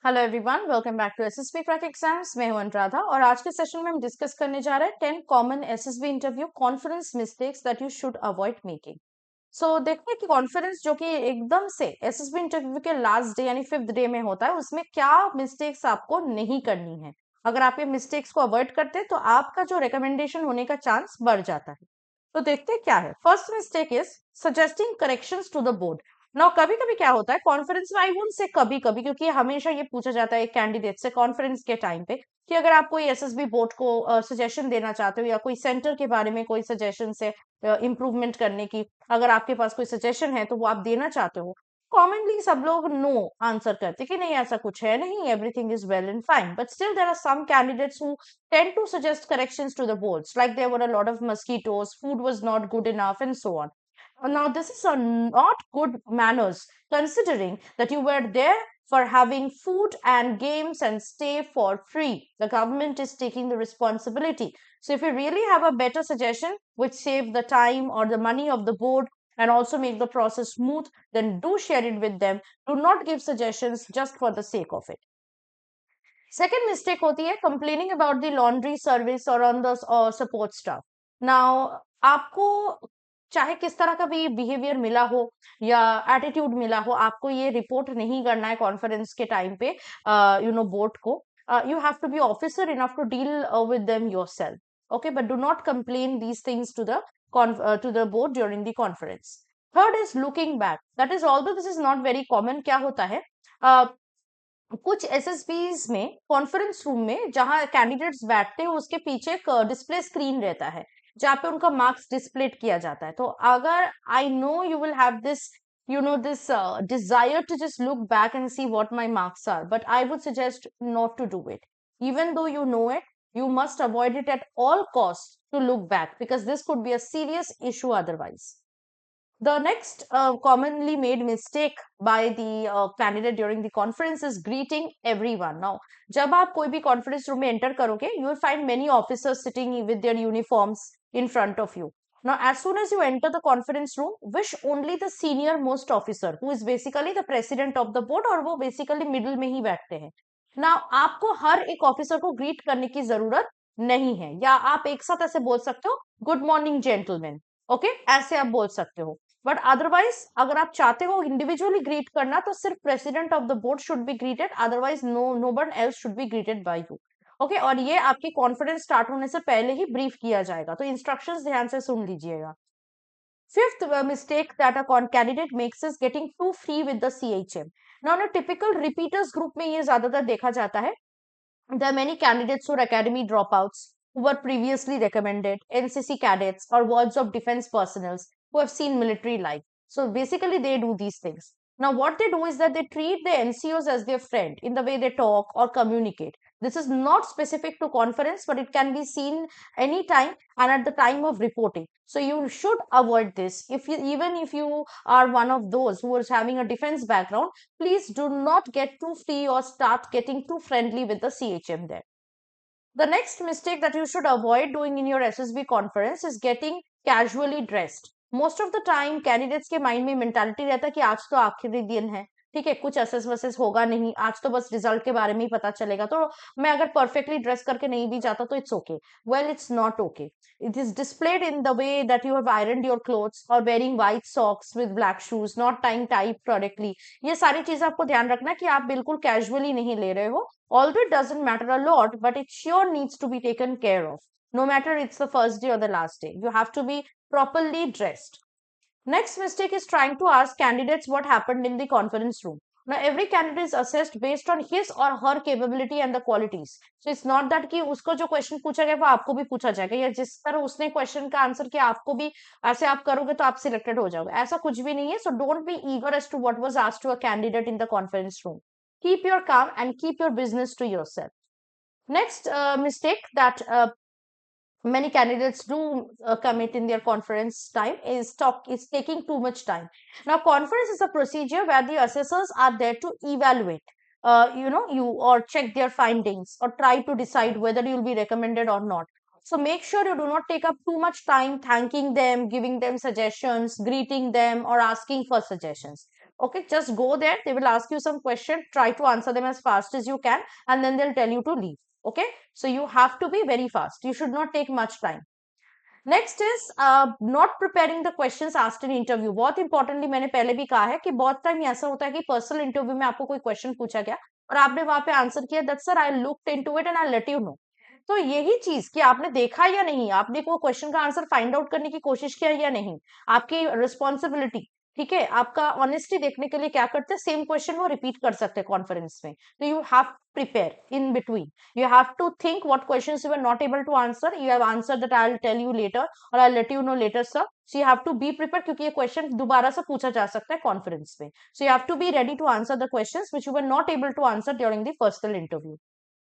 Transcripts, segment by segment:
Hello everyone, welcome back to SSB crack exams. मैं हूं अनुराधा और आज के सेशन में हम डिस्कस करने जा रहे हैं 10 common SSB interview confidence mistakes that you should avoid making. So देखते हैं कि कॉन्फिडेंस जो कि एकदम से एसएसबी इंटरव्यू के लास्ट डे यानी 5th डे में होता है, उसमें क्या मिस्टेक्स आपको नहीं करनी है। अगर आप ये मिस्टेक्स को अवॉइड करते हैं तो आपका जो रिकमेंडेशन होने का चांस बढ़ जाता है। तो देखते हैं क्या है। First mistake is suggesting corrections to the board. Now कभी कभी क्या होता है कॉन्फ्रेंस में, आई वोंट से कभी कभी, क्योंकि हमेशा ये पूछा जाता है कैंडिडेट से कॉन्फ्रेंस के टाइम पे कि अगर आप कोई एसएसबी बोर्ड को सजेशन देना चाहते हो या कोई सेंटर के बारे में कोई सजेशन है इम्प्रूवमेंट करने की, अगर आपके पास कोई सजेशन है तो वो आप देना चाहते हो। कॉमनली सब लोग नो आंसर करते कि नहीं, ऐसा कुछ है नहीं, everything is well and fine, but still there are some candidates who tend to suggest corrections to the boards, like there were a lot of mosquitoes, food was not good enough, and so on. Now, this is not good manners, considering that you were there for having food and games and stay for free. The government is taking the responsibility. So, if you really have a better suggestion which save the time or the money of the board and also make the process smooth, then do share it with them. Do not give suggestions just for the sake of it. Second mistake होती है complaining about the laundry service और on the support staff. Now आपको चाहे किस तरह का भी behaviour मिला हो या एटीट्यूड मिला हो, आपको ये रिपोर्ट नहीं करना है कॉन्फ्रेंस के टाइम पे बोर्ड को। You have to be officer enough to deal with them yourself, okay, but do not complain these things to the board during the conference. Third is looking back, that is although this is not very common. क्या होता है कुछ एसएसबीज में conference room में जहां candidates बैठते हैं उसके पीछे एक डिस्प्ले स्क्रीन रहता है जहाँ पे उनका मार्क्स डिस्प्ले किया जाता है। तो अगर I know you will have this this desire to just look back and see what my marks are, but I would suggest not to do it. Even though you know it, you must avoid it at all costs to look back, because this could be a serious issue otherwise. The next commonly made mistake by the candidate during the conference is greeting everyone. Now, जब आप कोई भी conference room में enter करोगे, you will find many officers sitting with their uniforms in front of you. Now, as soon as you enter the conference room, wish only the senior most officer, who is basically the president of the board, और वो basically middle में ही बैठते हैं। Now, आपको हर एक officer को greet करने की जरूरत नहीं है, या आप एक साथ ऐसे बोल सकते हो, गुड मॉर्निंग जेंटलमैन, ओके, ऐसे आप बोल सकते हो। बट अदरवाइज अगर आप चाहते हो इंडिविजुअली ग्रीट करना तो सिर्फ president of the board should be greeted, otherwise no one else should be greeted by you, okay. और ये आपकी कॉन्फिडेंस स्टार्ट होने से पहले ही ब्रीफ किया जाएगा, तो इंस्ट्रक्शंस ध्यान से सुन लीजिएगा। Fifth mistake that a candidate makes is getting too free with the CHM. Now, in a typical repeaters group में ये ज्यादातर देखा जाता है। There are many candidates who are academy dropouts who were previously recommended, NCC cadets, or wards of defense personnel who have seen military life. So basically, they do these things. Now, what they do is that they treat the NCOs as their friend in the way they talk or communicate. This is not specific to conference, but it can be seen anytime and at the time of reporting. So you should avoid this. Even if you are one of those who is having a defense background, please do not get too free or start getting too friendly with the CHM there. The next mistake that you should avoid doing in your SSB conference is getting casually dressed. Most of the time candidates के mind में mentality रहता है कि आज तो आखिरी दिन है, ठीक है, कुछ असेस वसेस होगा नहीं, आज तो बस रिजल्ट के बारे में ही पता चलेगा, तो मैं अगर परफेक्टली ड्रेस करके नहीं भी जाता तो it's okay. Well, it's not okay. It is displayed in the way that you have ironed your clothes और wearing white socks with black shoes, not tying tie correctly. ये सारी चीजें आपको ध्यान रखना कि आप बिल्कुल कैजुअली नहीं ले रहे हो। Although it doesn't matter a lot, but it sure needs to be taken care of. No matter it's the first day or the last day, you have to be properly dressed. Next mistake is trying to ask candidates what happened in the conference room. Now, every candidate is assessed based on his or her capability and the qualities. So, it's not that कि उसको जो question पूछा गया वो आपको भी पूछा जाएगा, या जिस तरह उसने question का आंसर किया आपको भी ऐसे आप करोगे तो आप selected हो जाओगे, ऐसा कुछ भी नहीं है। So, don't be eager as to what was asked to a candidate in the conference room. Keep your calm and keep your business to yourself. Next mistake that many candidates do commit in their conference time is taking too much time. Now, conference is a procedure where the assessors are there to evaluate you or check their findings or try to decide whether you'll be recommended or not. So make sure you do not take up too much time thanking them, giving them suggestions, greeting them, or asking for suggestions. Okay, just go there. They will ask you some questions. Try to answer them as fast as you can, and then they'll tell you to leave. Okay, so you have to be very fast. You should not take much time. Next is not preparing the questions asked in interview. बहुत importantly मैंने पहले भी कहा है कि बहुत time ऐसा होता है कि पर्सनल इंटरव्यू में आपको कोई क्वेश्चन पूछा गया और आपने वहां पे आंसर किया that sir I looked into it and I let you know. तो यही चीज कि आपने देखा या नहीं, आपने वो क्वेश्चन का आंसर फाइंड आउट करने की कोशिश किया या नहीं, आपकी रिस्पॉन्सिबिलिटी. ठीक है, आपका ऑनेस्टी देखने के लिए क्या करते हैं, सेम क्वेश्चन वो रिपीट कर सकते हैं कॉन्फ्रेंस में. तो you have prepare in between. You have to think what questions you were not able to answer. You have answered that I'll tell you later or I'll let you know later, sir. So you have to be prepared क्योंकि ये question दोबारा से पूछा जा सकता है conference में. So you have to be ready to answer the questions which you were not able to answer during the personal interview.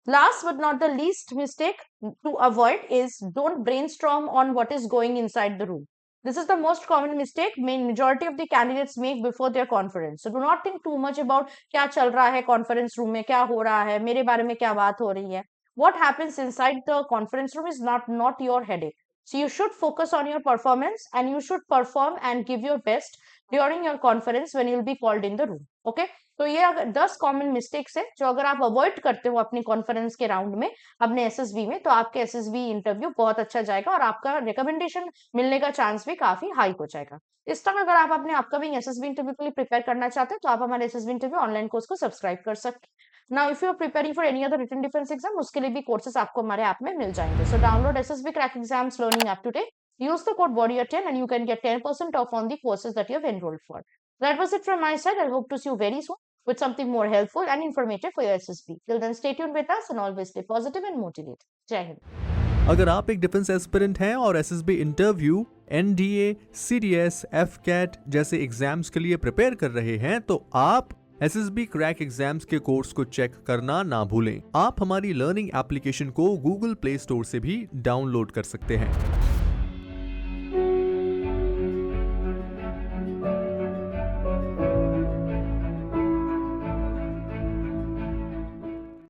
Last but not the least mistake to avoid is don't brainstorm on what is going inside the room. This is the most common mistake majority of the candidates make before their conference. So do not think too much about क्या चल रहा है conference room में, क्या हो रहा है, मेरे बारे में क्या बात हो रही है. What happens inside the conference room is not your headache. So you should focus on your performance and you should perform and give your best during your conference when you'll be called in the room. Okay? तो ये 10 common mistakes है जो अगर आप avoid करते हो अपनी conference के राउंड में अपने एसएसबी में, तो आपके एसएसबी इंटरव्यू बहुत अच्छा जाएगा और आपका रिकमेंडेशन मिलने का चांस भी काफी हाई हो जाएगा. इस तरह अगर आप अपने अपकमिंग एसएसबी इंटरव्यू के लिए प्रिपेयर करना चाहते हैं तो आप हमारे एसएसबी इंटरव्यू ऑनलाइन कोर्स को सब्सक्राइब कर सकते हैं. Now if you are preparing for any other written defence exam, उसके लिए भी कोर्सेज आपको हमारे ऐप में मिल जाएंगे. So download SSB crack exams learning app today. Use the code WARRIOR10 and you can get 10% off on the courses that you have enrolled for. That was it from my side. I hope to see you very soon with something more helpful and informative for your SSB. Till then, stay tuned with us and always stay positive and motivated. Jai Hind. अगर आप एक defence aspirant हैं और SSB interview, NDA, CDS, AFCAT जैसे exams के लिए prepare कर रहे हैं तो आप एसएसबी क्रैक एग्जाम्स के कोर्स को चेक करना ना भूलें. आप हमारी लर्निंग एप्लीकेशन को गूगल प्ले स्टोर से भी डाउनलोड कर सकते हैं.